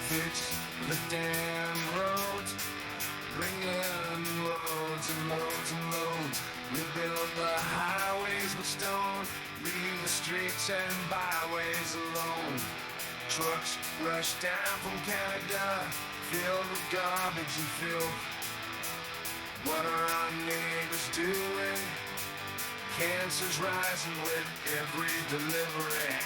fix the damn roads, bringing loads and loads and loads. We build the highways with stone, leave the streets and byways alone. Trucks rush down from Canada, filled with garbage and filth. What are our neighbors doing? Cancer's rising with every delivery.